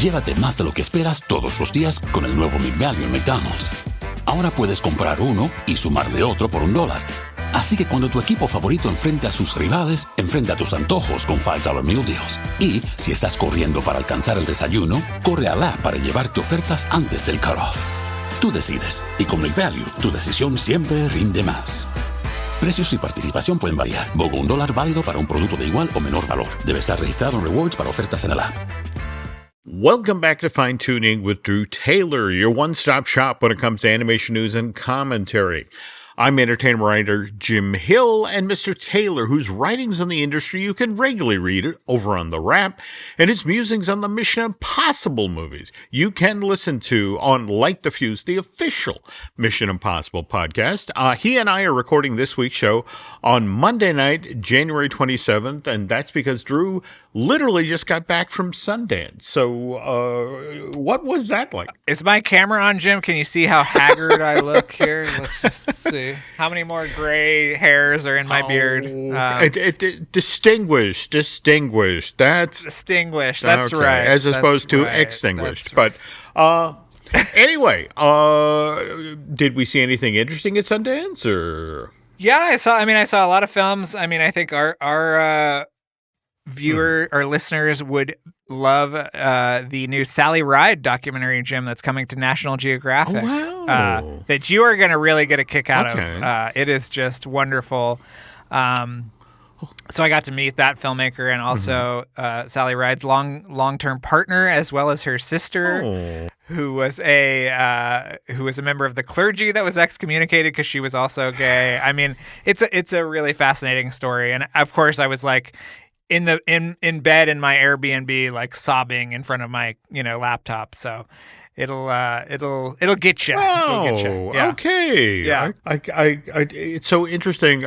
Llévate más de lo que esperas todos los días con el nuevo McValue en McDonald's. Ahora puedes comprar uno y sumarle otro por $1. Así que cuando tu equipo favorito enfrente a sus rivales, enfrenta tus antojos con $5 Meal Deals. Y si estás corriendo para alcanzar el desayuno, corre a la app para llevarte ofertas antes del cutoff. Tú decides, y con McValue, tu decisión siempre rinde más. Precios y participación pueden variar. BOGO $1 válido para un producto de igual o menor valor. Debe estar registrado en Rewards para ofertas en el app. Welcome back to Fine Tooning with Drew Taylor, your one-stop shop when it comes to animation news and commentary. I'm entertainment writer Jim Hill, and Mr. Taylor, whose writings on the industry you can regularly read over on The Wrap, and his musings on the Mission Impossible movies you can listen to on Light the Fuse, the official Mission Impossible podcast. He and I are recording this week's show on Monday night, January 27th, and that's because Drew literally just got back from Sundance. So what was that like? Is my camera on, Jim? Can you see how haggard I look here? Let's just see. How many more gray hairs are in my beard? Distinguished. That's distinguished. That's okay, right. As opposed to right. extinguished. Right. But anyway, did we see anything interesting at Sundance? Or Yeah, I saw a lot of films. I mean, I think our our listeners would love the new Sally Ride documentary, Jim, that's coming to National Geographic. Oh, wow. That you are going to really get a kick out of. It is just wonderful. So I got to meet that filmmaker and also Sally Ride's long-term partner, as well as her sister, who was a member of the clergy that was excommunicated because she was also gay. I mean, it's a really fascinating story, and of course I was like in bed in my Airbnb, like sobbing in front of my laptop. So it'll get you. Oh, Yeah. Okay. Yeah. I it's so interesting.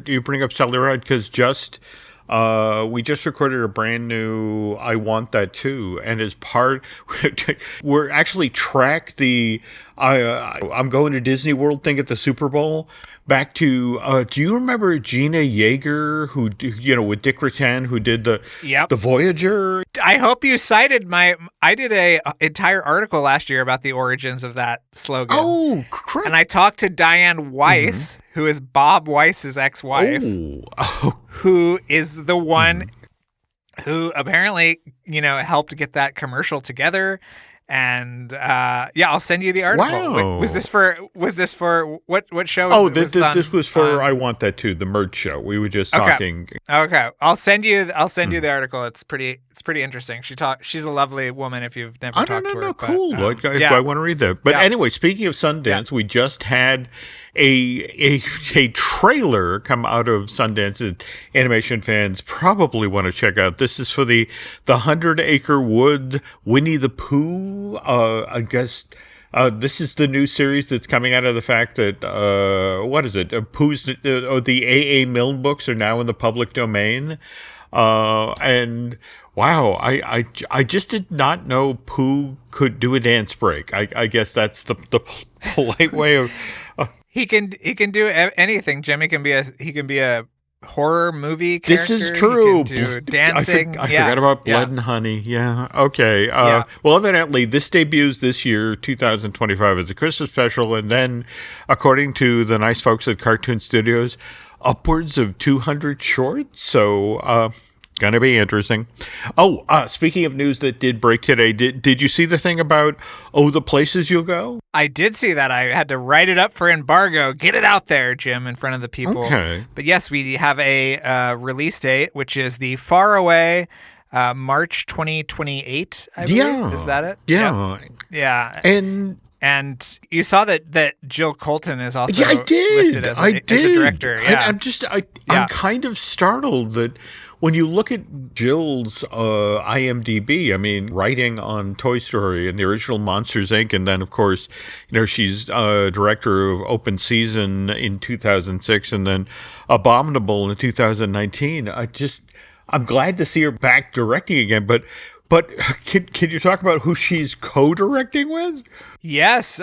You bring up Sally Ride because we just recorded a brand new I Want That Too, and as part we're actually track the I'm going to Disney World thing at the Super Bowl back to do you remember Gina Yeager, who with Dick Rattan, who did the Voyager? I hope you cited I did a entire article last year about the origins of that slogan. Oh, crap. And I talked to Diane Weiss, who is Bob Weiss's ex-wife, who is the one who apparently, helped get that commercial together. And I'll send you the article. Wow. Was this for what show? This was for I Want That Too, the merch show. We were just talking. Okay, I'll send you the article. It's pretty interesting. She's a lovely woman. If you've never talked to her, cool. I want to read that. But anyway, speaking of Sundance, we just had a trailer come out of Sundance that animation fans probably want to check out. This is for the 100 Acre Wood Winnie the Pooh. I guess this is the new series that's coming out of the fact that what is it? Pooh's the A.A. Milne books are now in the public domain. And wow, I just did not know Pooh could do a dance break. I guess that's the polite way of. He can do anything, Jim. He can be a horror movie character. This is true. He can do dancing. I forgot about Blood and Honey. Yeah. Okay. Well, evidently, this debuts this year, 2025, as a Christmas special, and then, according to the nice folks at Cartoon Studios, upwards of 200 shorts. So, gonna be interesting. Oh, speaking of news that did break today, did you see the thing about the places you'll go? I did see that. I had to write it up for embargo. Get it out there, Jim, in front of the people. Okay. But yes, we have a release date, which is the far away March 2028. I believe. Yeah. Is that it? Yeah. Yep. Yeah. And you saw that Jill Colton is also listed listed as a director. Yeah. I'm kind of startled that when you look at Jill's IMDb, I mean, writing on Toy Story and the original Monsters, Inc., and then, of course, she's director of Open Season in 2006 and then Abominable in 2019. I'm glad to see her back directing again, but can you talk about who she's co-directing with? Yes,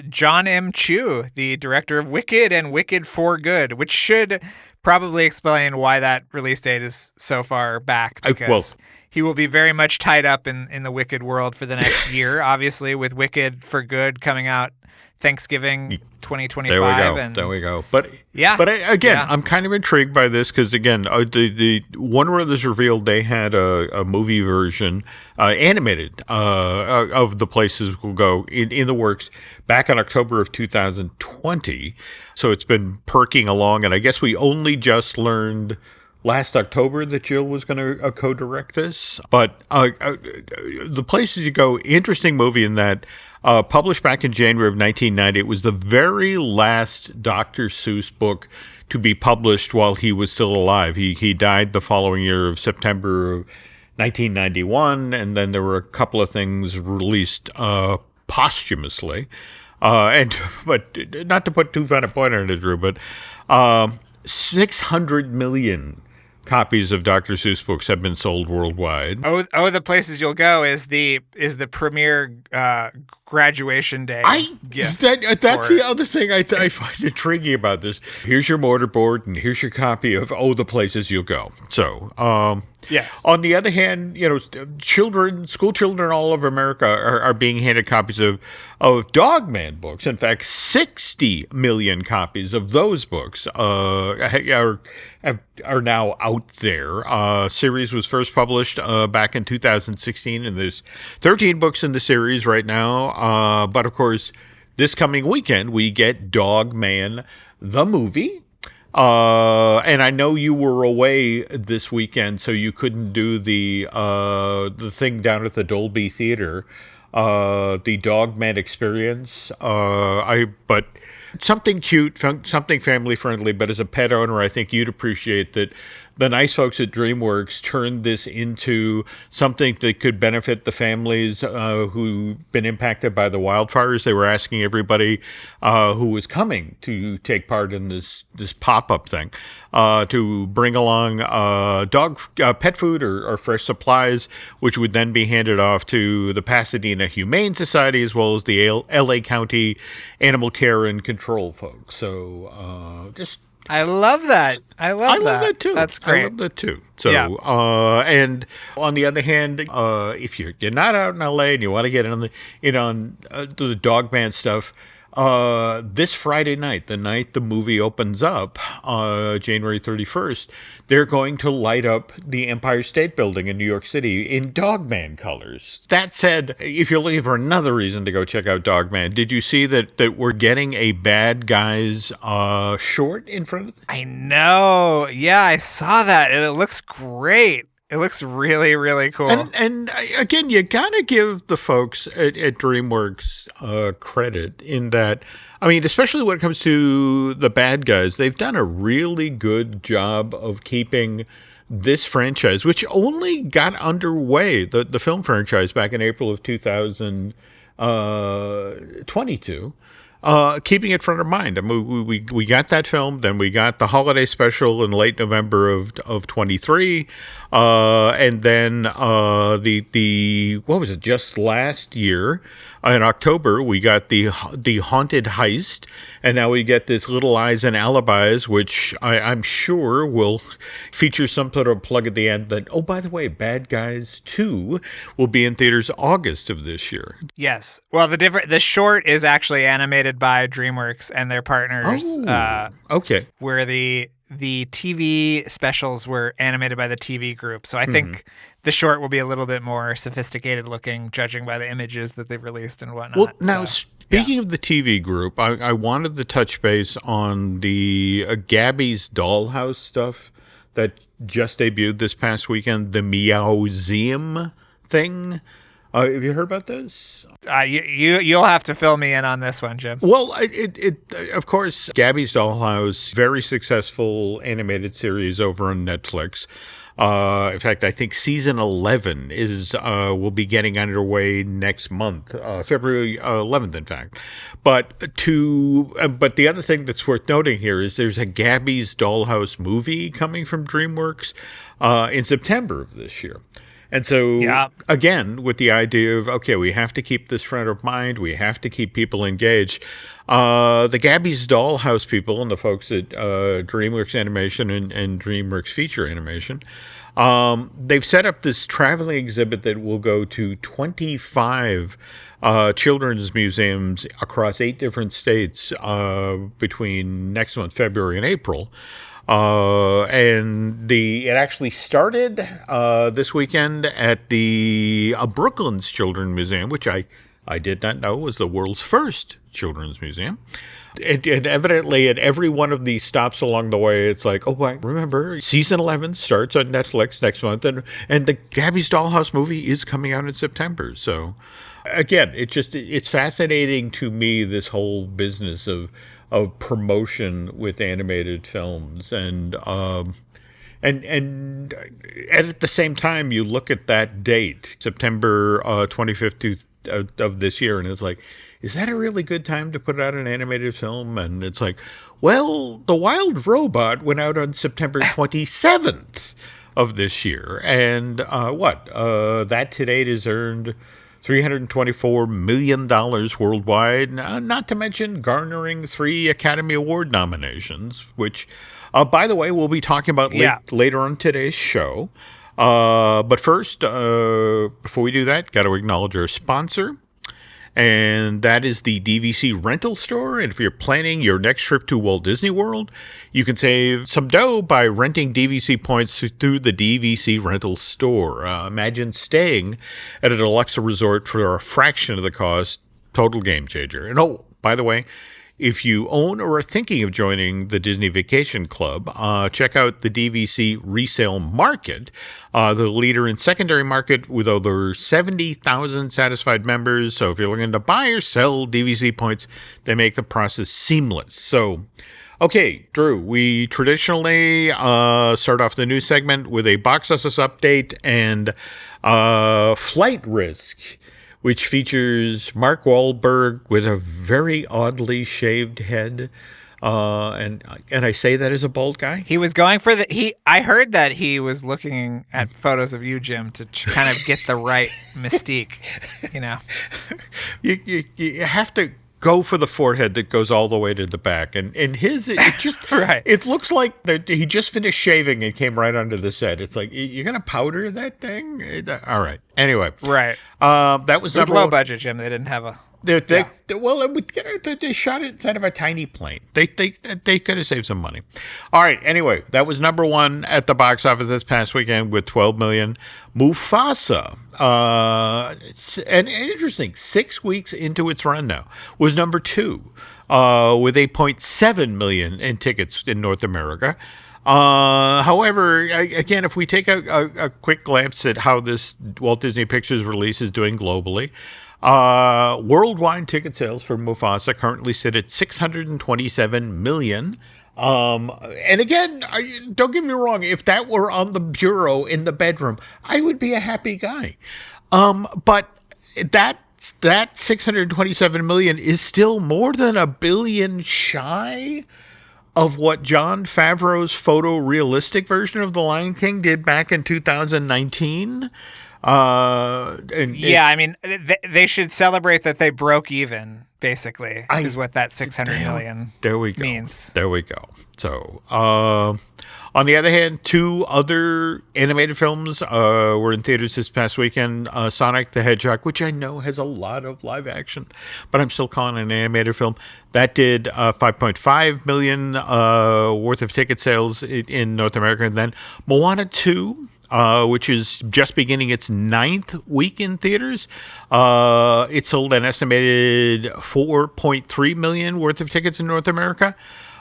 John M. Chu, the director of Wicked and Wicked for Good, which should probably explain why that release date is so far back, because he will be very much tied up in the Wicked world for the next year, obviously, with Wicked for Good coming out Thanksgiving 2025. There we go. But I'm kind of intrigued by this because, again, the Warner Brothers revealed they had a movie version, animated, of The Places We'll Go in the works back in October of 2020. So it's been perking along, and I guess we only just learned last October that Jill was going to co-direct this. But The Places You Go, interesting movie in that published back in January of 1990. It was the very last Dr. Seuss book to be published while he was still alive. He died the following year of September of 1991, and then there were a couple of things released posthumously. But not to put too fine a point on it, Drew, but 600 million copies of Dr. Seuss books have been sold worldwide. Oh, The Places You'll Go is the premier graduation day gift. That's the other thing I find intriguing about this. Here's your mortarboard, and here's your copy of The Places You'll Go. So, yes. On the other hand, school children all over America are being handed copies of Dog Man books. In fact, 60 million copies of those books are now out there. Series was first published back in 2016, and there's 13 books in the series right now. But of course, this coming weekend we get Dog Man the movie. And I know you were away this weekend, so you couldn't do the thing down at the Dolby Theater, the Dog Man experience. But something cute, something family friendly. But as a pet owner, I think you'd appreciate that the nice folks at DreamWorks turned this into something that could benefit the families who've been impacted by the wildfires. They were asking everybody who was coming to take part in this pop-up thing to bring along pet food or fresh supplies, which would then be handed off to the Pasadena Humane Society as well as the LA County Animal Care and Control folks. So I love that. I love that too. That's great. I love that too. So, and on the other hand, if you're not out in LA and you want to get on the Dog Man stuff, this Friday night, the night the movie opens up, January 31st, they're going to light up the Empire State Building in New York City in Dog Man colors. That said, if you're looking for another reason to go check out Dog Man, did you see that we're getting a Bad Guys short in front of it? I know. Yeah, I saw that, and it looks great. It looks really, really cool. And again, you gotta give the folks at DreamWorks credit in that, I mean, especially when it comes to the Bad Guys, they've done a really good job of keeping this franchise, which only got underway, the film franchise, back in April of 2022. Keeping it front of mind. I mean, we got that film, then we got the holiday special in late November of 23, and then the what was it? Just last year in October, we got the Haunted Heist, and now we get this Little Lies and Alibis, which I'm sure will feature some sort of plug at the end that, oh, by the way, Bad Guys 2 will be in theaters August of this year. Yes. Well, the short is actually animated by DreamWorks and their partners. Oh, okay. Where the TV specials were animated by the TV group. So I think the short will be a little bit more sophisticated looking, judging by the images that they've released and whatnot. Well, now, speaking of the TV group, I wanted to touch base on the Gabby's Dollhouse stuff that just debuted this past weekend, the Meowseum thing. Have you heard about this? You'll have to fill me in on this one, Jim. Well, it of course, Gabby's Dollhouse, very successful animated series over on Netflix. In fact, I think season 11 will be getting underway next month, February 11th, in fact. But the other thing that's worth noting here is there's a Gabby's Dollhouse movie coming from DreamWorks in September of this year. And so, again, with the idea of, okay, we have to keep this front of mind, we have to keep people engaged. The Gabby's Dollhouse people and the folks at DreamWorks Animation and DreamWorks Feature Animation They've set up this traveling exhibit that will go to 25 children's museums across 8 different states between next month, February and April. And it actually started this weekend at the Brooklyn's Children's Museum, which I did not know was the world's first children's museum. And evidently at every one of these stops along the way, it's like, oh, remember, season 11 starts on Netflix next month, and the Gabby's Dollhouse movie is coming out in September. So, again, it's fascinating to me, this whole business of promotion with animated films. And at the same time, you look at that date, September 25th of this year, and it's like, is that a really good time to put out an animated film? And it's like, well, The Wild Robot went out on September 27th of this year. And that to date has earned $324 million worldwide, not to mention garnering 3 Academy Award nominations, which, by the way, we'll be talking about later on today's show. But first, before we do that, got to acknowledge our sponsor, and that is the DVC rental store. And if you're planning your next trip to Walt Disney World, you can save some dough by renting DVC points through the DVC rental store. Imagine staying at a deluxe resort for a fraction of the cost. Total game changer. And oh, by the way, if you own or are thinking of joining the Disney Vacation Club, check out the DVC Resale Market, the leader in secondary market with over 70,000 satisfied members. So if you're looking to buy or sell DVC points, they make the process seamless. So, okay, Drew, we traditionally start off the news segment with a box office update and Flight Risk, which features Mark Wahlberg with a very oddly shaved head. And I say that as a bald guy. He was going for I heard that he was looking at photos of you, Jim, to kind of get the right mystique, you know. You have to go for the forehead that goes all the way to the back. And his, it just, right. It looks like that he just finished shaving and came right onto the set. It's like, you're going to powder that thing? All right. Anyway. Right. That was low budget, Jim. They didn't have a... They shot it inside of a tiny plane. They could have saved some money. All right. Anyway, that was number 1 at the box office this past weekend with 12 million. Mufasa, and interesting, 6 weeks into its run now, was number 2 with 8.7 million in tickets in North America. However, again, if we take a quick glance at how this Walt Disney Pictures release is doing globally, worldwide ticket sales for Mufasa currently sit at 627 million. And again, don't get me wrong, if that were on the bureau in the bedroom, I would be a happy guy. But that 627 million is still more than $1 billion shy of what Jon Favreau's photorealistic version of The Lion King did back in 2019. I mean, they should celebrate that they broke even, basically, is what that 600 million means. There we go. So, on the other hand, 2 other animated films were in theaters this past weekend. Sonic the Hedgehog, which I know has a lot of live action, but I'm still calling it an animated film. That did 5.5 million worth of ticket sales in North America. And then Moana 2, which is just beginning its 9th week in theaters. It sold an estimated 4.3 million worth of tickets in North America.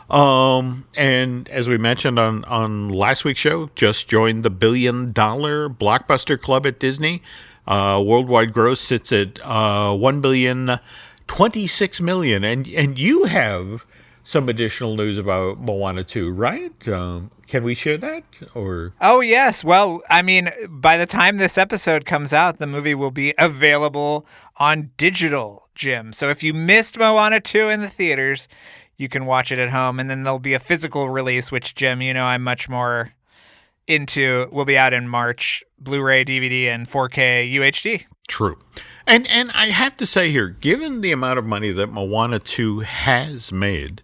And as we mentioned on last week's show, just joined the $1 billion blockbuster club at Disney. Worldwide gross sits at $1,026 million. And you have some additional news about Moana 2, right? Can we share that? Or Oh, yes. Well, I mean, by the time this episode comes out, the movie will be available on digital, Jim. So if you missed Moana 2 in the theaters, you can watch it at home. And then there'll be a physical release, which, Jim, you know I'm much more into. Will be out in March, Blu-ray, DVD, and 4K UHD. True. And I have to say here, given the amount of money that Moana 2 has made,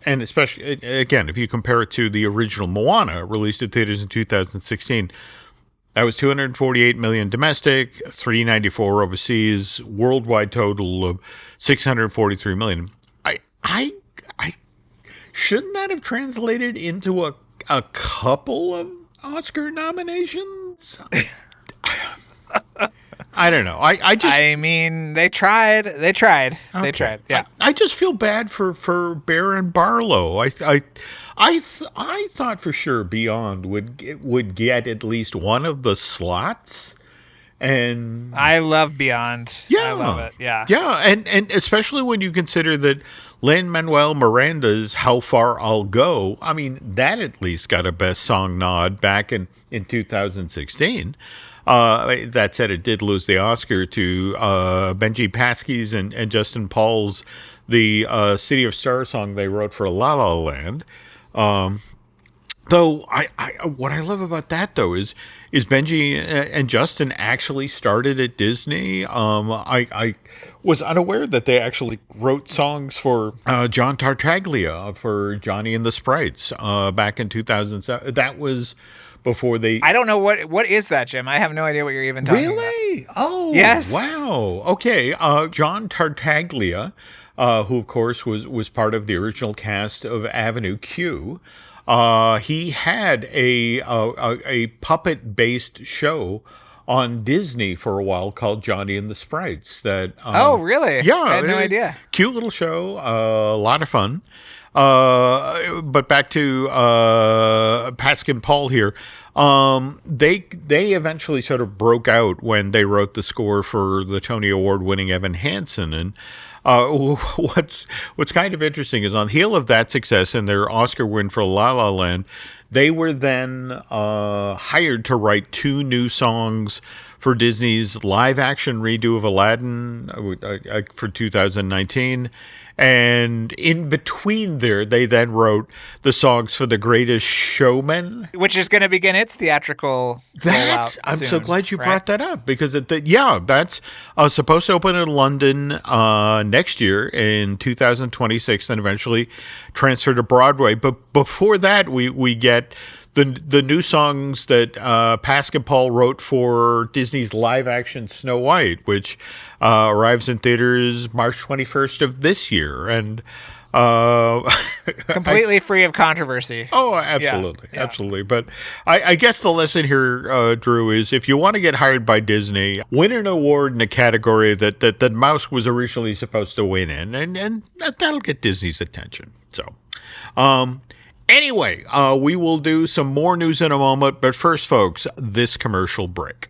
and especially, again, if you compare it to the original Moana, released in theaters in 2016, that was 248 million domestic, 394 overseas, worldwide total of 643 million. I shouldn't that have translated into a couple of Oscar nominations? I don't know. I mean, they tried. They tried. Okay. They tried. Yeah. I just feel bad for Baron Barlow. I thought for sure Beyond would get at least one of the slots. And I love Beyond. Yeah. I love it. Yeah. Yeah, and especially when you consider that Lin-Manuel Miranda's How Far I'll Go, I mean, that at least got a Best Song nod back in 2016. That said, it did lose the Oscar to Benji Pasky's and Justin Paul's The City of Stars song they wrote for La La Land. Though what I love about that though is Benji and Justin actually started at Disney. I was unaware that they actually wrote songs for John Tartaglia for Johnny and the Sprites back in 2007. That was before they... I don't know what is that, Jim. I have no idea what you're even talking about. Really? Oh, yes. Wow. Okay. John Tartaglia, who of course was part of the original cast of Avenue Q. He had a puppet-based show on Disney for a while called Johnny and the Sprites. That oh, really? Yeah, I had no idea. Cute little show, a lot of fun. But back to Paskin Paul here. They eventually sort of broke out when they wrote the score for the Tony Award-winning Evan Hansen, and what's kind of interesting is on the heel of that success and their Oscar win for La La Land, they were then hired to write 2 new songs for Disney's live-action redo of Aladdin for 2019. And in between there, they then wrote the songs for The Greatest Showman, which is going to begin its theatrical rollout I'm soon, so glad you right? brought that up, because that's supposed to open in London next year in 2026, and eventually transfer to Broadway. But before that, we get the new songs that Paskin Paul wrote for Disney's live-action Snow White, which arrives in theaters March 21st of this year, and completely free of controversy. Oh, absolutely, yeah. Absolutely. But I guess the lesson here, Drew, is if you want to get hired by Disney, win an award in a category that Mouse was originally supposed to win in, and that'll get Disney's attention. So, anyway, we will do some more news in a moment, but first, folks, this commercial break.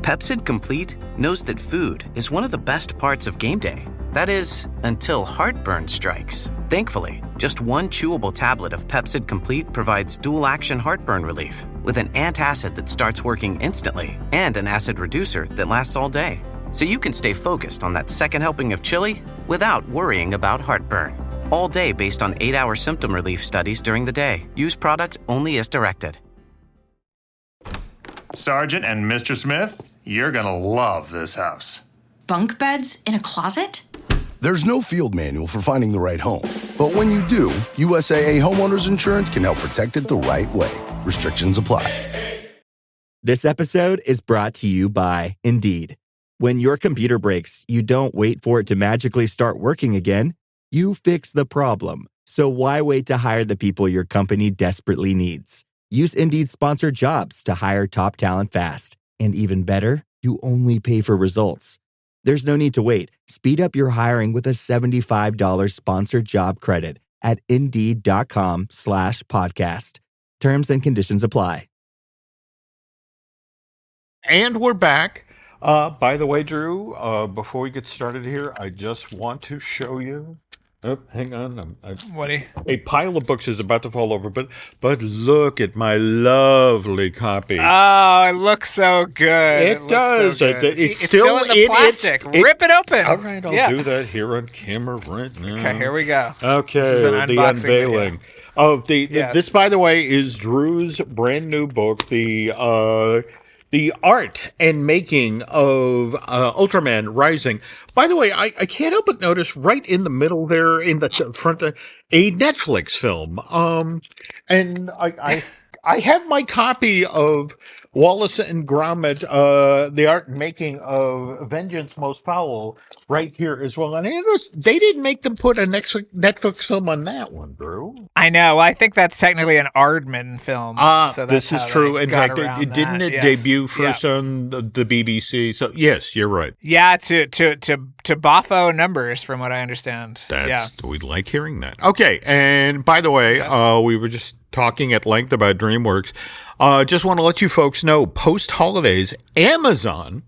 Pepsid Complete knows that food is one of the best parts of game day. That is, until heartburn strikes. Thankfully, just one chewable tablet of Pepsid Complete provides dual-action heartburn relief with an antacid that starts working instantly and an acid reducer that lasts all day. So you can stay focused on that second helping of chili without worrying about heartburn. All day based on 8-hour symptom relief studies during the day. Use product only as directed. Sergeant and Mr. Smith, you're gonna love this house. Bunk beds in a closet? There's no field manual for finding the right home. But when you do, USAA Homeowners Insurance can help protect it the right way. Restrictions apply. This episode is brought to you by Indeed. When your computer breaks, you don't wait for it to magically start working again. You fix the problem. So why wait to hire the people your company desperately needs? Use Indeed's sponsored jobs to hire top talent fast. And even better, you only pay for results. There's no need to wait. Speed up your hiring with a $75 sponsored job credit at Indeed.com/podcast. Terms and conditions apply. And we're back. By the way, Drew, before we get started here, I just want to show you. Oh, hang on. A pile of books is about to fall over, but look at my lovely copy. Oh, it looks so good. It does. So good. It's still in the plastic. Rip it open. All right, I'll do that here on camera right now. Okay, here we go. Okay, this is an the unveiling. Video. This, by the way, is Drew's brand new book, the the art and making of Ultraman Rising. By the way, I can't help but notice right in the middle there, in the front, a Netflix film. And I have my copy of Wallace and Gromit, the art and making of Vengeance Most Foul, right here as well. And they didn't make them put a Netflix film on that one, Drew. I know. I think that's technically an Aardman film. So this is true. In fact, didn't it debut first on the BBC? So yes, you're right. Yeah, to Boffo numbers, from what I understand. We like hearing that. Okay, and by the way, we were just talking at length about DreamWorks. Just want to let you folks know, post-holidays, Amazon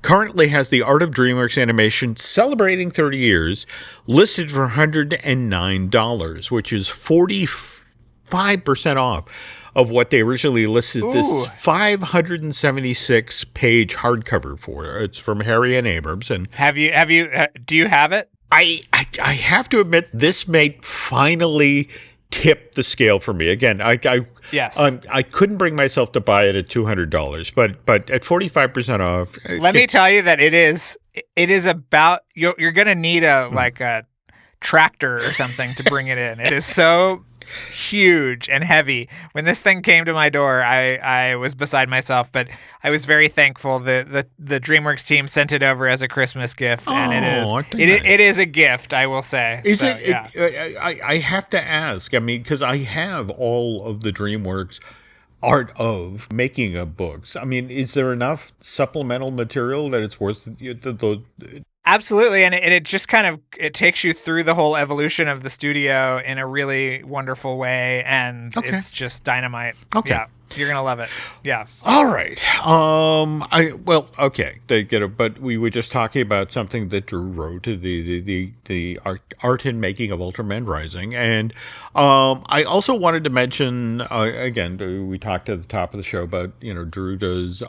currently has the Art of DreamWorks Animation celebrating 30 years listed for $109, which is 45% off of what they originally listed this 576-page hardcover for. It's from Harry and Abrams. And do you have it? I have to admit, this may finally tip the scale for me. Again, I couldn't bring myself to buy it at $200, but at 45% off. Let me tell you that it is about, you're going to need a tractor or something to bring it in. It is so huge and heavy. When this thing came to my door, I was beside myself, but I was very thankful that the DreamWorks team sent it over as a Christmas gift, and it is a gift, I will say. I have to ask, I mean, because I have all of the DreamWorks art of making of books. I mean, is there enough supplemental material that it's worth the Absolutely, and it just kind of takes you through the whole evolution of the studio in a really wonderful way, and it's just dynamite. Okay. Yeah, you're gonna love it. Yeah. All right. They get it, but we were just talking about something that Drew wrote, the art and making of Ultraman Rising, and I also wanted to mention again, we talked at the top of the show about Drew does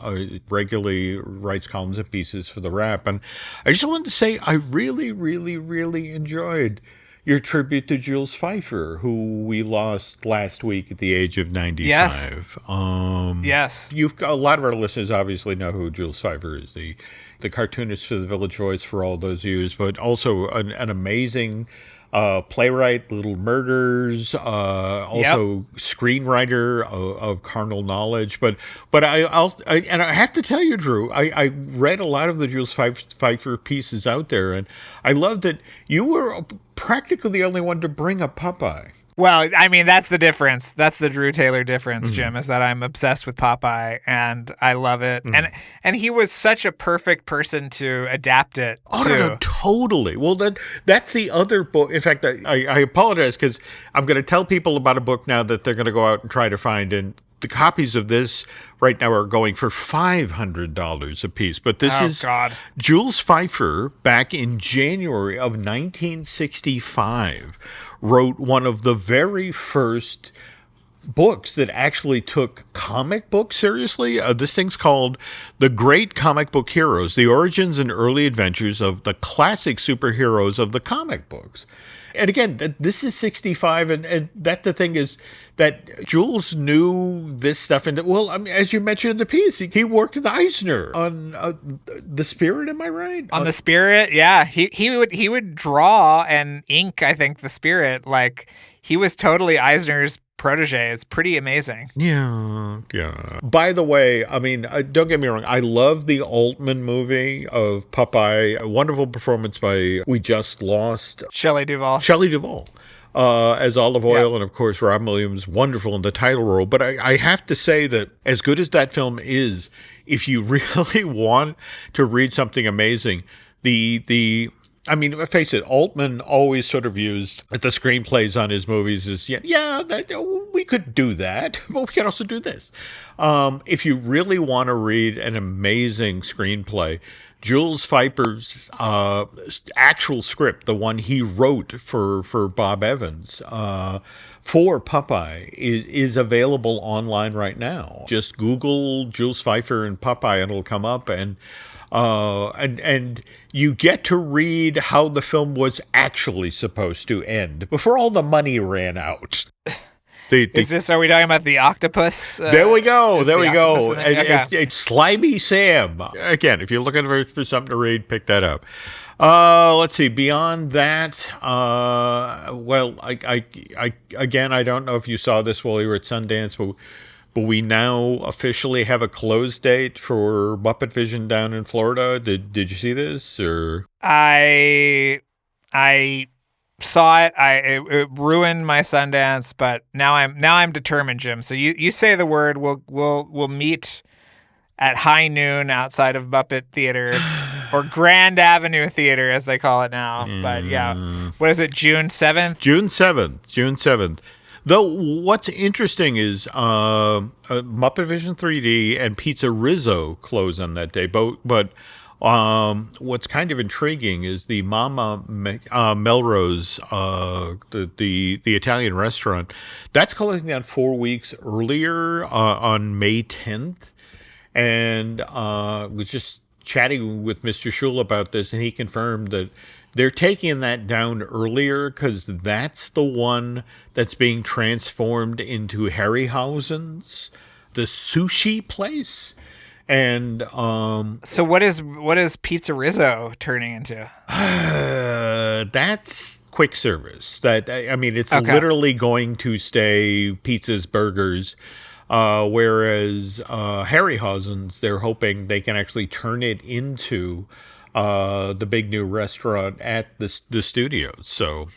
regularly writes columns and pieces for the Wrap, and I just wanted to say I really, really, really enjoyed your tribute to Jules Feiffer, who we lost last week at the age of 95. Yes. A lot of our listeners obviously know who Jules Feiffer is, the cartoonist for the Village Voice for all those years, but also an amazing playwright, Little Murders, also screenwriter of Carnal Knowledge. But I have to tell you, Drew, I read a lot of the Jules Feiffer pieces out there, and I love that you were practically the only one to bring up Popeye. Well, I mean, that's the difference. That's the Drew Taylor difference, Jim, is that I'm obsessed with Popeye and I love it. And he was such a perfect person to adapt it to. No, totally. Well, that's the other book. In fact, I apologize because I'm going to tell people about a book now that they're going to go out and try to find. And the copies of this right now are going for $500 a piece. But this is Jules Feiffer back in January of 1965 wrote one of the very first books that actually took comic books seriously. This thing's called The Great Comic Book Heroes, The Origins and Early Adventures of the Classic Superheroes of the Comic Books. And again, this is 65, and that the thing is that Jules knew this stuff. And well, I mean, as you mentioned in the piece, he worked with Eisner on The Spirit. Am I right? On The Spirit, yeah. He would draw and ink, I think, The Spirit. Like, he was totally Eisner's protege. It's pretty amazing. Yeah. By the way, I mean, don't get me wrong. I love the Altman movie of Popeye. A wonderful performance by We Just Lost Shelley Duvall. As Olive Oyl, and of course Robin Williams, wonderful in the title role. But I have to say that as good as that film is, if you really want to read something amazing, I mean, face it, Altman always sort of used the screenplays on his movies as, we could do that, but we can also do this. If you really want to read an amazing screenplay, Jules Feiffer's actual script, the one he wrote for Bob Evans for Popeye, is available online right now. Just Google Jules Feiffer and Popeye and it'll come up, and you get to read how the film was actually supposed to end before all the money ran out. Are we talking about the octopus? There we go. There we go. Okay. Slimy Sam. Again, if you're looking for something to read, pick that up. Let's see. Beyond that, well, I don't know if you saw this while you were at Sundance, but we now officially have a close date for MuppetVision down in Florida. Did you see this? Or I saw it. It ruined my Sundance, but now I'm determined, Jim. So you say the word. We'll meet at high noon outside of Muppet Theater or Grand Avenue Theater, as they call it now. But yeah, what is it? June 7th. June 7th. Though what's interesting is MuppetVision 3D and Pizza Rizzo close on that day. But what's kind of intriguing is the Mama Melrose, the Italian restaurant, that's closing down 4 weeks earlier on May 10th. And was just chatting with Mr. Schul about this, and he confirmed that they're taking that down earlier because that's the one that's being transformed into Harryhausen's, the sushi place. And so what is Pizza Rizzo turning into? That's quick service. It's literally going to stay pizzas, burgers. Whereas Harryhausen's, they're hoping they can actually turn it into the big new restaurant at the studios. So,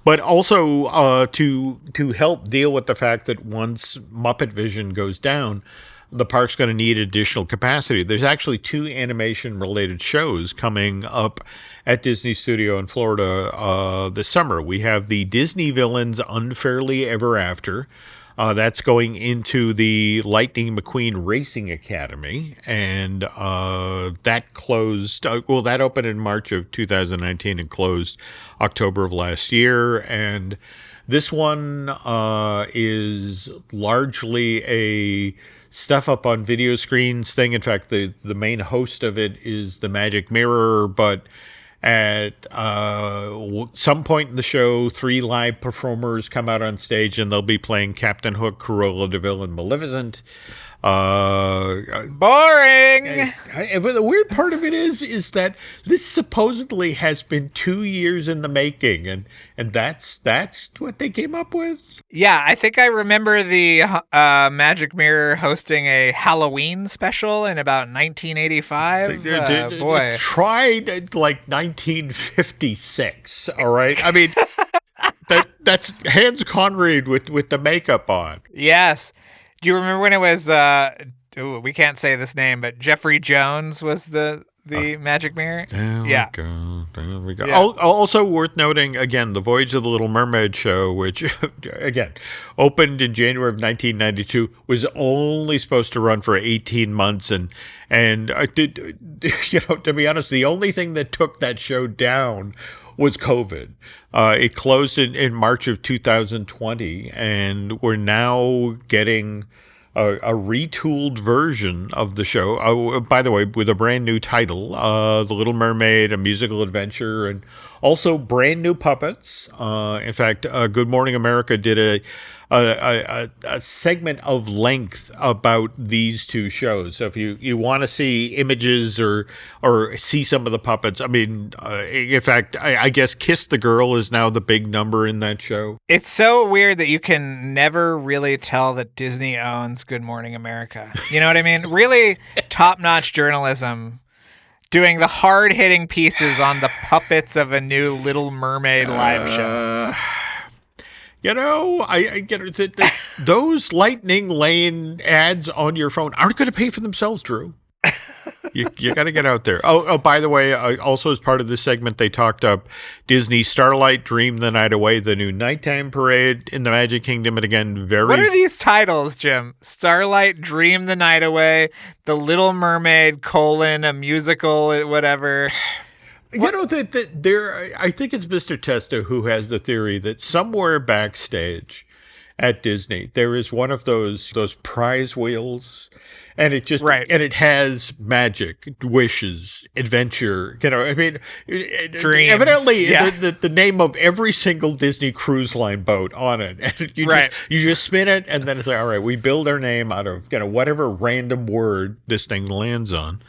but also to help deal with the fact that once MuppetVision goes down, the park's going to need additional capacity. There's actually 2 animation-related shows coming up at Disney Studio in Florida this summer. We have the Disney Villains Unfairly Ever After. That's going into the Lightning McQueen Racing Academy, and that closed. That opened in March of 2019 and closed October of last year. And this one is largely a stuff up on video screens thing. In fact, the main host of it is the Magic Mirror, but at some point in the show, 3 live performers come out on stage, and they'll be playing Captain Hook, Cruella de Vil, and Maleficent. Boring. But the weird part of it is that this supposedly has been 2 years in the making, and that's what they came up with. Yeah, I think I remember the Magic Mirror hosting a Halloween special in about 1985. Boy, tried like 1956. All right, I mean that's Hans Conried with the makeup on. Yes. Do you remember when it was, we can't say this name, but Jeffrey Jones was the Magic Mirror? There we go. Yeah. Also worth noting, again, the Voyage of the Little Mermaid show, which, again, opened in January of 1992, was only supposed to run for 18 months. And to be honest, the only thing that took that show down was COVID. It closed in March of 2020, and we're now getting a retooled version of the show. By the way, with a brand new title, The Little Mermaid, A Musical Adventure, and also brand new puppets. In fact, Good Morning America did a segment of length about these 2 shows. So if you want to see images or see some of the puppets, I mean, in fact, I guess Kiss the Girl is now the big number in that show. It's so weird that you can never really tell that Disney owns Good Morning America. You know what I mean? Really top-notch journalism, doing the hard-hitting pieces on the puppets of a new Little Mermaid live show. I get it. Those Lightning Lane ads on your phone aren't going to pay for themselves, Drew. You got to get out there. Oh, by the way, also as part of this segment, they talked up Disney Starlight Dream the Night Away, the new nighttime parade in the Magic Kingdom. And again, what are these titles, Jim? Starlight Dream the Night Away, The Little Mermaid, a musical, whatever. That I think it's Mr. Testa who has the theory that somewhere backstage at Disney. There is one of those prize wheels, and it just Right. and it has magic, wishes, adventure. I mean, Dreams. evidently Yeah. the name of every single Disney cruise line boat on it. And you just spin it, and then it's like, all right, we build our name out of whatever random word this thing lands on.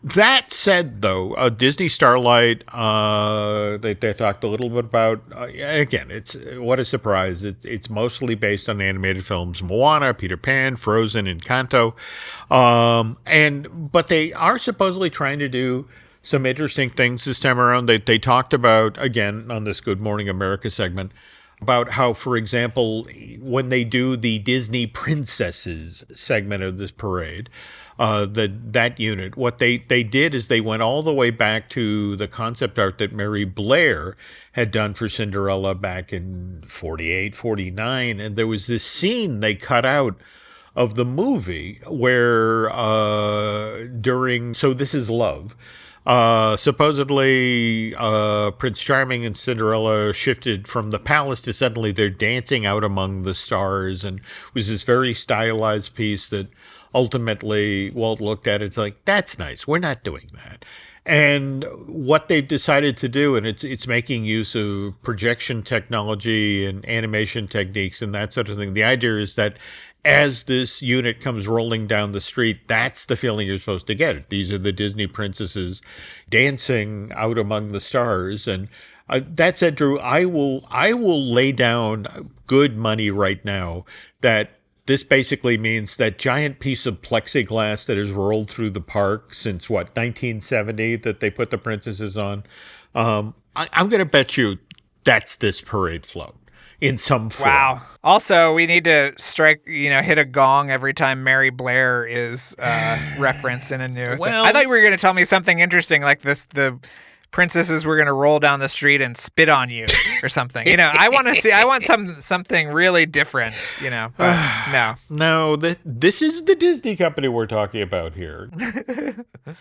That said, though, Disney Starlight, they talked a little bit about, again, it's what a surprise. It's mostly based on animated films, Moana, Peter Pan, Frozen, Encanto. But they are supposedly trying to do some interesting things this time around. They talked about, again, on this Good Morning America segment, about how, for example, when they do the Disney Princesses segment of this parade, that unit, what they did is they went all the way back to the concept art that Mary Blair had done for Cinderella back in 48, 49. And there was this scene they cut out of the movie where during So This Is Love, supposedly Prince Charming and Cinderella shifted from the palace to suddenly they're dancing out among the stars, and it was this very stylized piece that ultimately Walt looked at. It's like, that's nice. We're not doing that. And what they've decided to do, and it's making use of projection technology and animation techniques and that sort of thing. The idea is that as this unit comes rolling down the street, that's the feeling you're supposed to get. These are the Disney princesses dancing out among the stars. And that said, Drew, I will lay down good money right now that this basically means that giant piece of plexiglass that has rolled through the park since, 1970, that they put the princesses on. I'm going to bet you that's this parade float in some form. Wow. Also, we need to hit a gong every time Mary Blair is referenced in a new thing. I thought you were going to tell me something interesting like this, the princesses were going to roll down the street and spit on you or something. I want something really different, but no. No, this is the Disney company we're talking about here.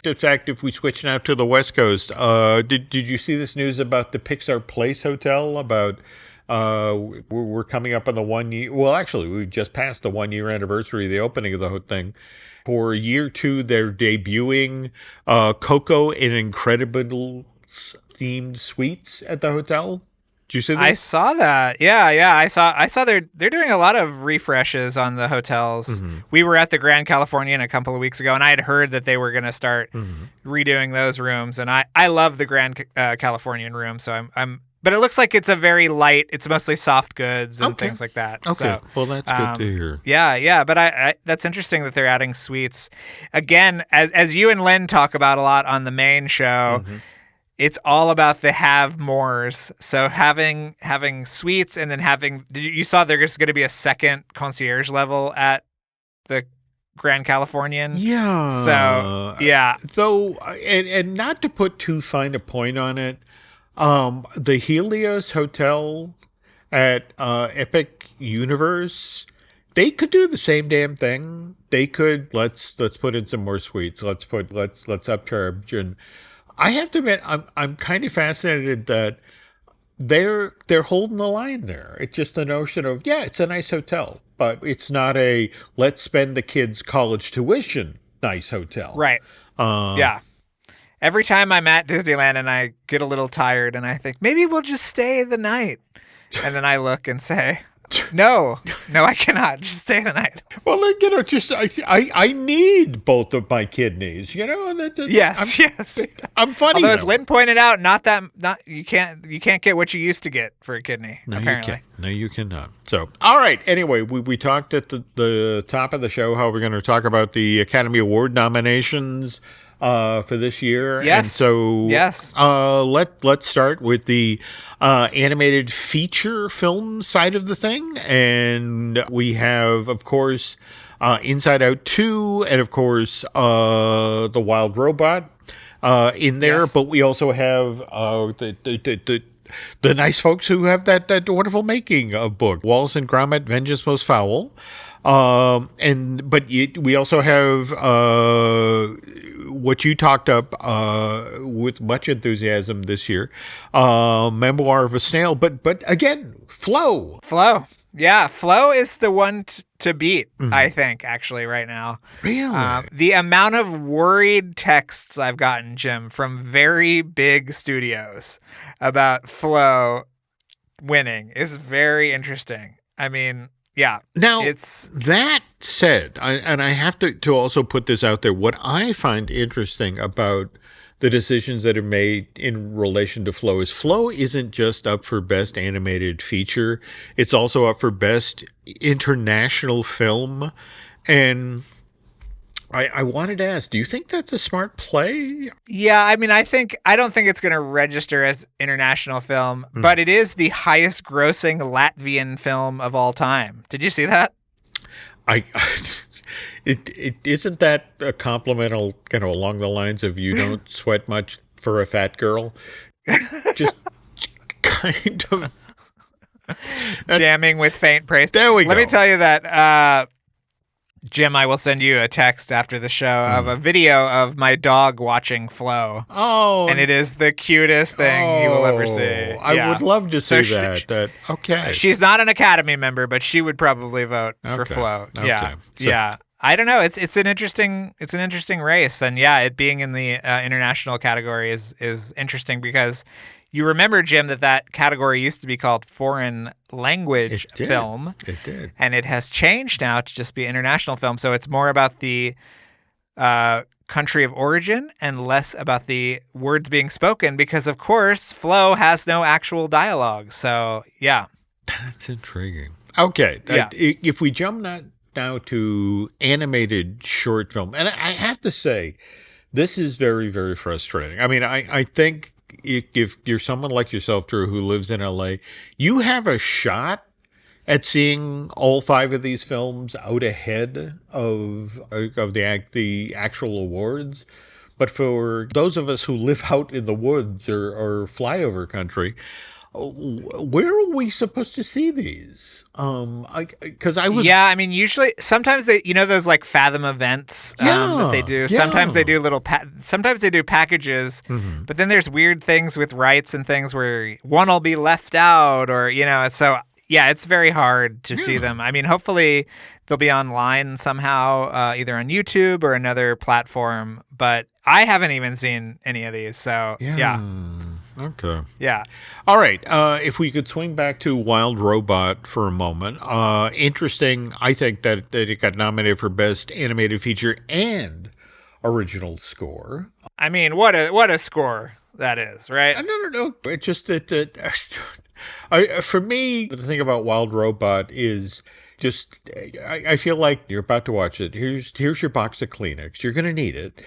In fact, if we switch now to the West Coast, did you see this news about the Pixar Place Hotel about we're coming up on the 1 year. Well, actually, we just passed the 1 year anniversary of the opening of the whole thing. For year 2, they're debuting Coco and Incredibles themed suites at the hotel. Did you see this? I saw that. Yeah. I saw they're doing a lot of refreshes on the hotels. Mm-hmm. We were at the Grand Californian a couple of weeks ago, and I had heard that they were going to start redoing those rooms. And I love the Grand Californian room, so I'm. But it looks like it's a very light. It's mostly soft goods and things like that. Okay, so, well, that's good to hear. Yeah. But I that's interesting that they're adding suites. Again, as you and Lynn talk about a lot on the main show, it's all about the have-mores. So having suites and then you saw there's going to be a second concierge level at the Grand Californian. Yeah. So, yeah. So, and not to put too fine a point on it, the Helios Hotel at Epic Universe, they could do the same damn thing. They could let's put in some more suites. Let's upcharge. And I have to admit, I'm kind of fascinated that they're holding the line there. It's just the notion of, it's a nice hotel, but it's not a let's spend the kids' college tuition nice hotel. Right. Yeah. Every time I'm at Disneyland and I get a little tired and I think, maybe we'll just stay the night. And then I look and say, no, I cannot just stay the night. Well, I need both of my kidneys, Yes. I'm funny. Although, as Lynn pointed out, you can't get what you used to get for a kidney, apparently. No, you cannot. So, all right. Anyway, we talked at the top of the show how we're going to talk about the Academy Award nominations for this year. Yes. And so yes. Let's start with the animated feature film side of the thing. And we have, of course, Inside Out 2 and, of course, The Wild Robot in there. Yes. But we also have the nice folks who have that wonderful making of book, Wallace and Gromit, Vengeance Most Foul. We also have what you talked up with much enthusiasm this year, Memoir of a Snail. But again, Flow. Yeah, Flow is the one to beat, I think, actually, right now. Really? The amount of worried texts I've gotten, Jim, from very big studios about Flow winning is very interesting. I mean, yeah. Now, that said, I have to also put this out there, what I find interesting about the decisions that are made in relation to Flow isn't just up for Best Animated Feature. It's also up for Best International Film. And I wanted to ask, do you think that's a smart play? Yeah, I mean, I don't think it's going to register as international film, but it is the highest grossing Latvian film of all time. Did you see that? It isn't that a compliment, along the lines of you don't sweat much for a fat girl? Just kind of damning with faint praise. There we go. Let me tell you that, Jim, I will send you a text after the show of a video of my dog watching Flow. Oh. And it is the cutest thing you will ever see. I would love to see that. Okay. She's not an Academy member, but she would probably vote for Flow. Okay. Yeah. So, yeah. I don't know. It's an interesting race, and yeah, it being in the international category is interesting because you remember, Jim, that category used to be called foreign language film. It did, and it has changed now to just be international film. So it's more about the country of origin and less about the words being spoken because, of course, Flow has no actual dialogue. So yeah, that's intriguing. Okay, if we jump now to animated short film. And I have to say, this is very, very frustrating. I mean, I think if you're someone like yourself, Drew, who lives in LA, you have a shot at seeing all 5 of these films out ahead of the actual awards. But for those of us who live out in the woods or flyover country, where are we supposed to see these? I mean, usually, sometimes they, those like Fathom events that they do. Yeah. Sometimes they do sometimes they do packages, but then there's weird things with rights and things where one will be left out, or so yeah, it's very hard to see them. I mean, hopefully they'll be online somehow, either on YouTube or another platform. But I haven't even seen any of these, so yeah. Okay. Yeah. All right. If we could swing back to Wild Robot for a moment. Interesting, I think, that it got nominated for Best Animated Feature and Original Score. I mean, what a score that is, right? No. It's just that for me, the thing about Wild Robot is just I feel like you're about to watch it. Here's your box of Kleenex. You're going to need it.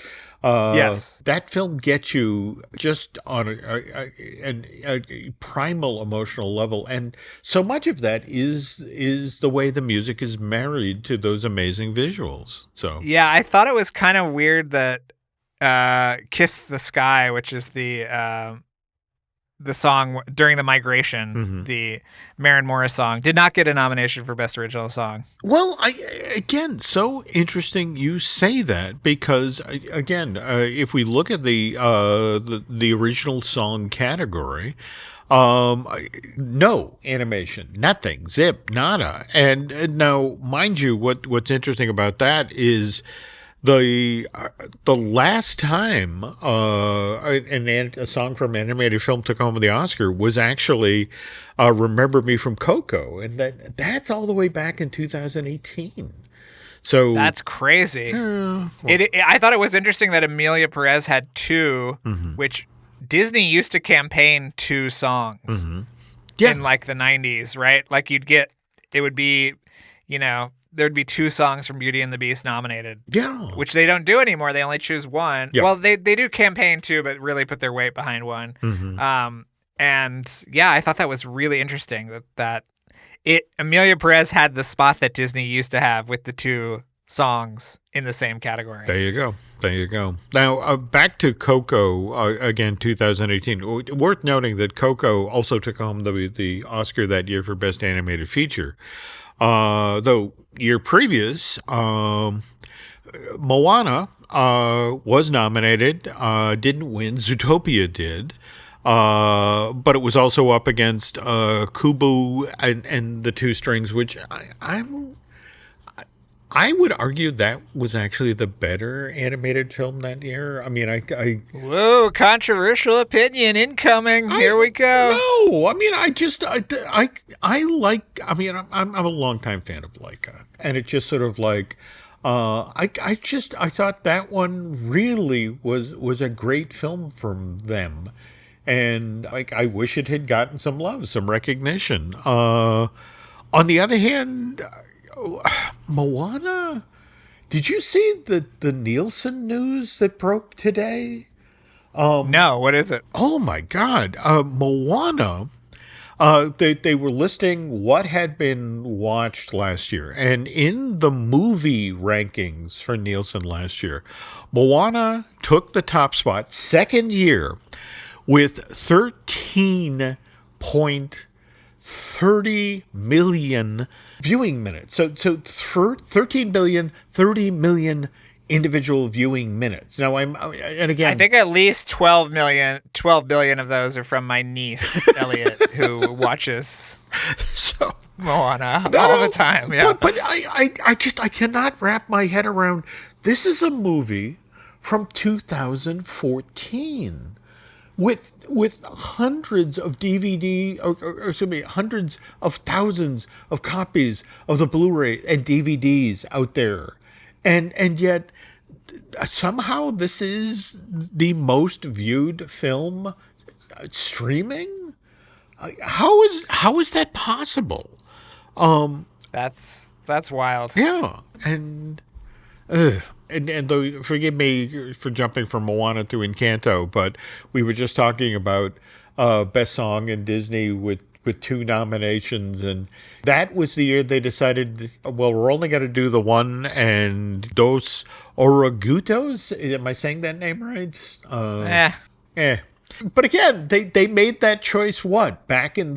Yes. That film gets you just on a primal emotional level. And so much of that is the way the music is married to those amazing visuals. So yeah, I thought it was kind of weird that Kiss the Sky, which is the song during the migration, the Maren Morris song, did not get a nomination for Best Original Song. Well, again, so interesting you say that because, again, if we look at the original song category, no animation, nothing, zip, nada. And now, mind you, what's interesting about that is the last time a song from an animated film took home the Oscar was actually "Remember Me" from Coco, and that's all the way back in 2018. So that's crazy. I thought it was interesting that Amelia Perez had 2, which Disney used to campaign 2 songs in like the 90s, right? Like it would be, there'd be 2 songs from Beauty and the Beast nominated. Yeah. Which they don't do anymore. They only choose 1. Yeah. Well, they do campaign 2, but really put their weight behind 1. And yeah, I thought that was really interesting that Amelia Perez had the spot that Disney used to have with the 2 songs in the same category. There you go. Now, back to Coco, again, 2018. Worth noting that Coco also took home the Oscar that year for Best Animated Feature. Though year previous, Moana was nominated, didn't win. Zootopia did. But it was also up against Kubo and the Two Strings, which I would argue that was actually the better animated film that year. I mean, Whoa, controversial opinion incoming. Here we go. No, I mean, I'm a longtime fan of Laika, and it just sort of like, I thought that one really was a great film from them, and I wish it had gotten some love, some recognition. On the other hand, Moana, did you see the Nielsen news that broke today? No, what is it? Oh my God, Moana. They were listing what had been watched last year, and in the movie rankings for Nielsen last year, Moana took the top spot, second year, with 13.30 million viewing minutes. So 13 billion, 30 million individual viewing minutes. Now and again, I think at least 12 billion of those are from my niece, Elliot, who watches Moana all the time. Yeah. But I cannot wrap my head around, this is a movie from 2014. With hundreds of DVD, or excuse me, hundreds of thousands of copies of the Blu-ray and DVDs out there, and yet somehow this is the most viewed film streaming. How is that possible? That's wild. Yeah, and though, forgive me for jumping from Moana to Encanto, but we were just talking about Best Song in Disney with 2 nominations, and that was the year they decided, well, we're only going to do the one and Dos Oruguitos. Am I saying that name right? But again, they made that choice, back in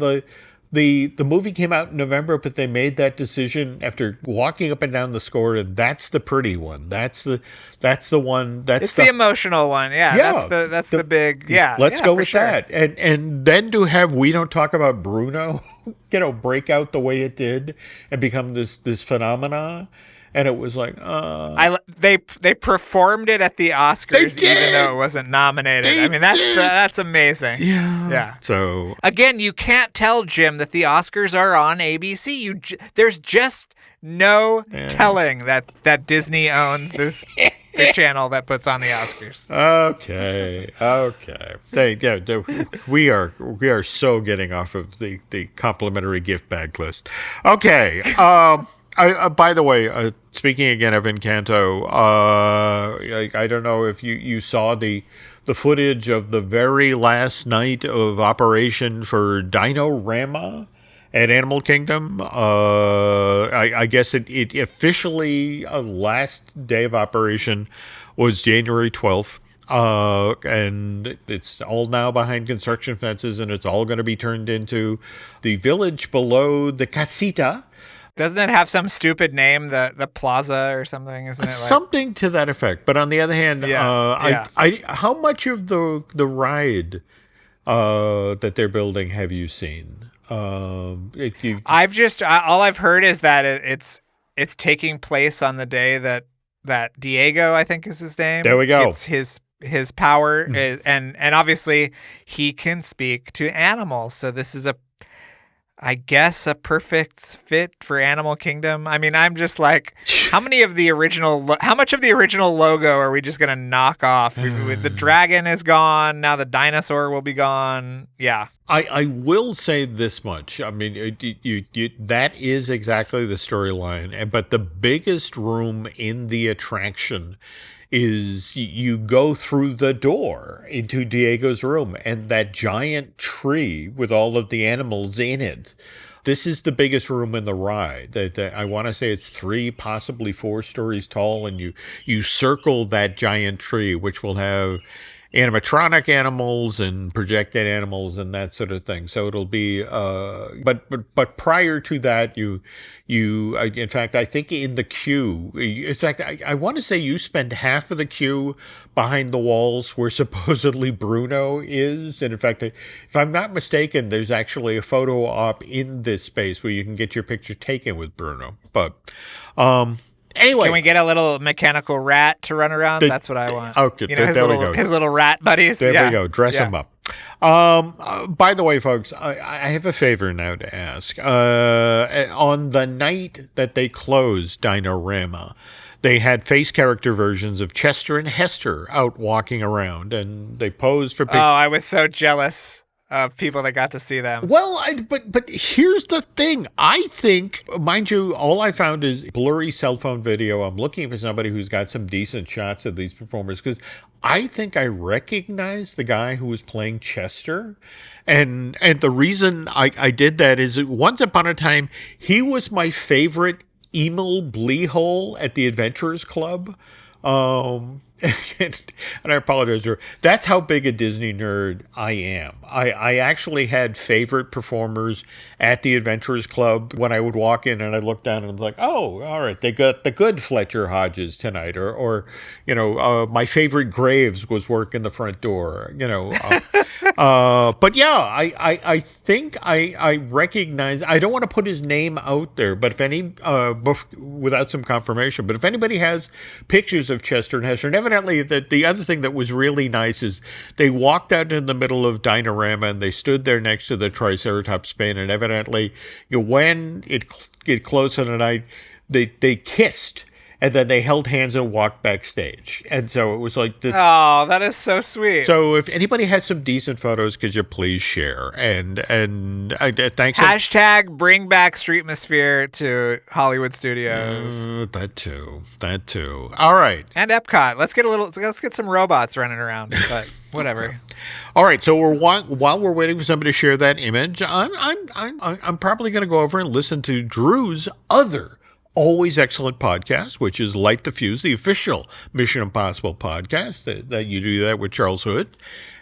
the movie came out in November, but they made that decision after walking up and down the score, and that's the pretty one. That's the one. It's the emotional one. Yeah. That's the big. Yeah. Let's go with sure. that. And then to have We Don't Talk About Bruno, break out the way it did and become this phenomena. And it was like, they performed it at the Oscars, even though it wasn't nominated. That's amazing. Yeah. So again, you can't tell, Jim, that the Oscars are on ABC. There's just no telling that Disney owns this channel that puts on the Oscars. Okay. We are so getting off of the complimentary gift bag list. Okay. By the way, speaking again of Encanto, I don't know if you saw the footage of the very last night of operation for Dino-Rama at Animal Kingdom. I guess it officially, last day of operation was January 12th. And it's all now behind construction fences, and it's all going to be turned into the village below the casita. Doesn't it have some stupid name, the plaza or something? Isn't it something to that effect? But on the other hand, how much of the ride that they're building have you seen? All I've heard is that it's taking place on the day that Diego, I think is his name. There we go. It's his power, and obviously he can speak to animals. So this is I guess a perfect fit for Animal Kingdom. I mean, I'm just like, how much of the original logo are we just going to knock off? The dragon is gone. Now the dinosaur will be gone. Yeah. I will say this much. I mean, that is exactly the storyline. But the biggest room in the attraction is you go through the door into Diego's room, and that giant tree with all of the animals in it. This is the biggest room in the ride. I want to say it's 3, possibly 4 stories tall, and you circle that giant tree, which will have animatronic animals and projected animals and that sort of thing. So it'll be, but prior to that, in fact, I think in the queue, in fact, I want to say you spend half of the queue behind the walls where supposedly Bruno is. And in fact, if I'm not mistaken, there's actually a photo op in this space where you can get your picture taken with Bruno. But, anyway. Can we get a little mechanical rat to run around? That's what I want. Okay, there we go. His little rat buddies. There we go. Dress him up. By the way, folks, I have a favor now to ask. On the night that they closed Dinorama, they had face character versions of Chester and Hester out walking around, and they posed for pictures. Oh, I was so jealous of people that got to see them. Well, but here's the thing. I think, mind you, all I found is blurry cell phone video. I'm looking for somebody who's got some decent shots of these performers, because I think I recognize the guy who was playing Chester. And the reason I did that is once upon a time, he was my favorite Emil Bleehole at the Adventurers Club. And I apologize. That's how big a Disney nerd I am. I actually had favorite performers at the Adventurers Club when I would walk in and I'd look down and I was like, oh, all right, they got the good Fletcher Hodges tonight. Or my favorite Graves was working the front door, but yeah, I think I recognize, I don't want to put his name out there, but if any, without some confirmation, but if anybody has pictures of Chester and Hester, and evidently the other thing that was really nice is they walked out in the middle of Dinorama and they stood there next to the Triceratops spin, and evidently when it closed for the night, they kissed. And then they held hands and walked backstage. And so it was like this. Oh, that is so sweet. So if anybody has some decent photos, could you please share? And thanks. Hashtag bring back Streetmosphere to Hollywood Studios. That too. All right. And Epcot. Let's get some robots running around. But whatever. All right. So while we're waiting for somebody to share that image, I'm probably going to go over and listen to Drew's other always excellent podcast, which is Light the Fuse, the official Mission Impossible podcast that you do that with Charles Hood.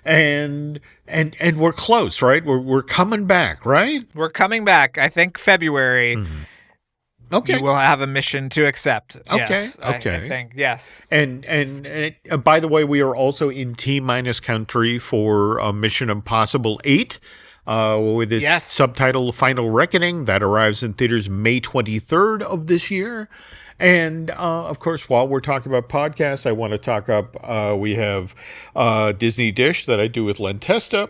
And we're close, right? We're coming back, right? We're coming back. I think February. Mm-hmm. Okay. You will have a mission to accept. Okay. Yes, okay. I think, yes. And by the way, we are also in T- country for Mission Impossible 8. With its subtitle Final Reckoning, that arrives in theaters May 23rd of this year. And, of course, while we're talking about podcasts, I want to talk up, we have Disney Dish that I do with Len Testa.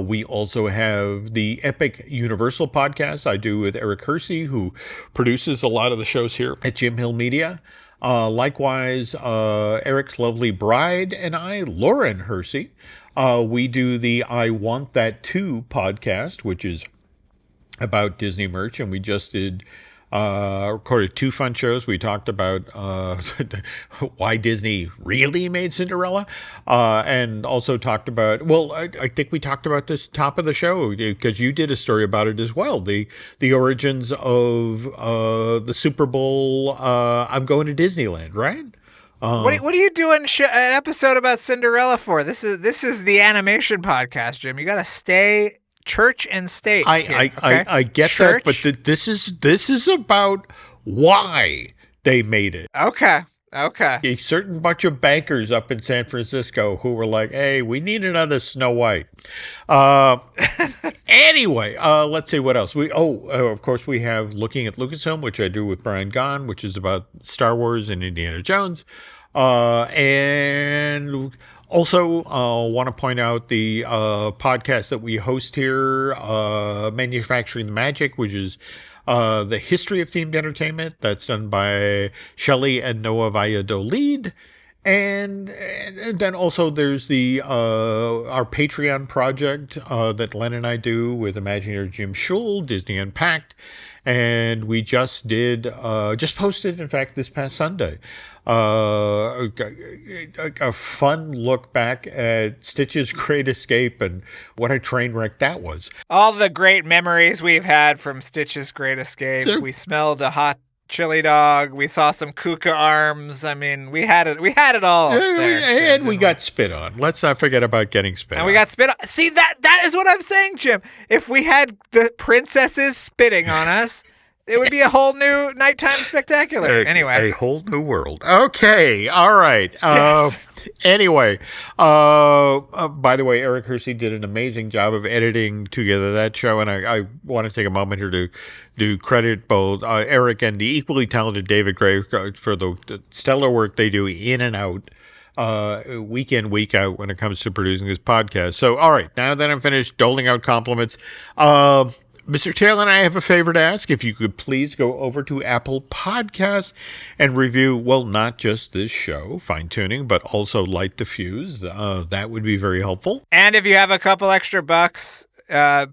We also have the Epic Universal podcast I do with Eric Hersey, who produces a lot of the shows here at Jim Hill Media. Likewise, Eric's lovely bride and I, Lauren Hersey, we do the I Want That Too podcast, which is about Disney merch, and we just recorded 2 fun shows. We talked about why Disney really made Cinderella, and also talked about, I think we talked about this top of the show because you did a story about it as well, the origins of the Super Bowl, I'm going to Disneyland, right? What are you doing an episode about Cinderella for? This is the animation podcast, Jim. You got to stay church and state. I get church. That, but this is about why they made it. Okay. A certain bunch of bankers up in San Francisco who were like, "Hey, we need another Snow White." Anyway, let's see what else. Of course, we have Looking at Lucasfilm, which I do with Brian Gahn, which is about Star Wars and Indiana Jones. And also want to point out the podcast that we host here, Manufacturing the Magic, which is the history of themed entertainment. That's done by Shelley and Noah Valladolid. And then also there's the our Patreon project that Len and I do with Imagineer Jim Schul, Disney Unpacked. And we just posted, in fact, this past Sunday, a fun look back at Stitch's Great Escape and what a train wreck that was. All the great memories we've had from Stitch's Great Escape. We smelled a hot chili dog. We saw some kuka arms. I mean, we had it. We had it all. There, and we got spit on. Let's not forget about getting spit on. And we got spit on. See, that is what I'm saying, Jim. If we had the princesses spitting on us, it would be a whole new nighttime spectacular. Anyway. A whole new world. Okay. All right. Yes. Anyway, by the way, Eric Hersey did an amazing job of editing together that show, and I want to take a moment here to credit both Eric and the equally talented David Gray for the stellar work they do in and out, week in, week out when it comes to producing this podcast. So, all right, now that I'm finished doling out compliments, Mr. Taylor and I have a favor to ask. If you could please go over to Apple Podcasts and review, well, not just this show, Fine Tooning, but also Light the Fuse. That would be very helpful. And if you have a couple extra bucks,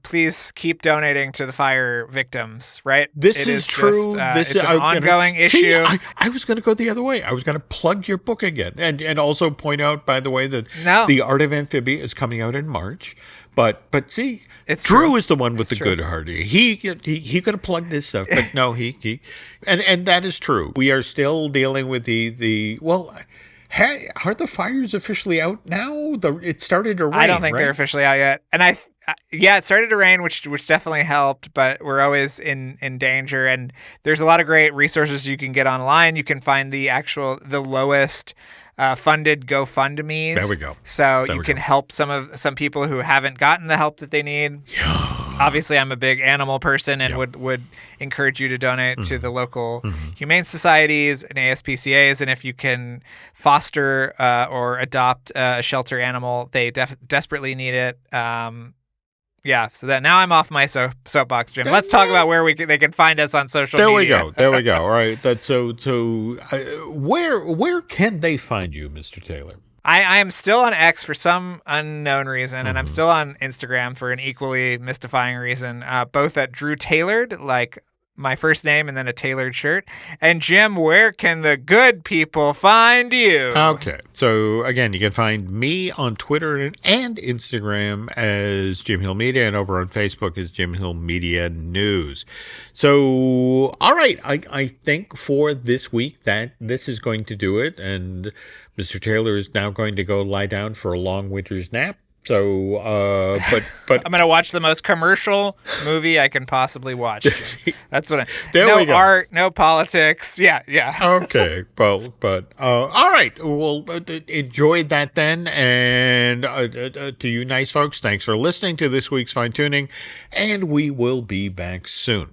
please keep donating to the fire victims, right? This is true. It's an ongoing issue. See, I was going to go the other way. I was going to plug your book again and also point out, by the way, that The Art of Amphibia is coming out in March. But see, Drew is the one with the good heart. He could have plugged this stuff, but no, he and that is true. We are still dealing with the hey, are the fires officially out now? It started to rain. I don't think they're officially out yet, and it started to rain, which definitely helped, but we're always in danger. And there's a lot of great resources you can get online. You can find the lowest funded GoFundMes. There we go. So you can help some people who haven't gotten the help that they need. Yeah. Obviously, I'm a big animal person and would encourage you to donate to the local humane societies and ASPCAs. And if you can foster or adopt a shelter animal, they desperately need it. So that now I'm off my soapbox, Jim. Let's talk about where they can find us on social media. There we go. All right. Where can they find you, Mr. Taylor? I am still on X for some unknown reason, and I'm still on Instagram for an equally mystifying reason. Both at Drew Tailored, like my first name and then a tailored shirt. And Jim, where can the good people find you? Okay. So again, you can find me on Twitter and Instagram as Jim Hill Media, and over on Facebook as Jim Hill Media News. So, all right. I think for this week that this is going to do it. And Mr. Taylor is now going to go lie down for a long winter's nap. So, but I'm going to watch the most commercial movie I can possibly watch. That's what we go. Art, no politics. Yeah. Okay. Well, but, all right. Well, enjoy that then. And, to you nice folks, thanks for listening to this week's Fine Tuning, and we will be back soon.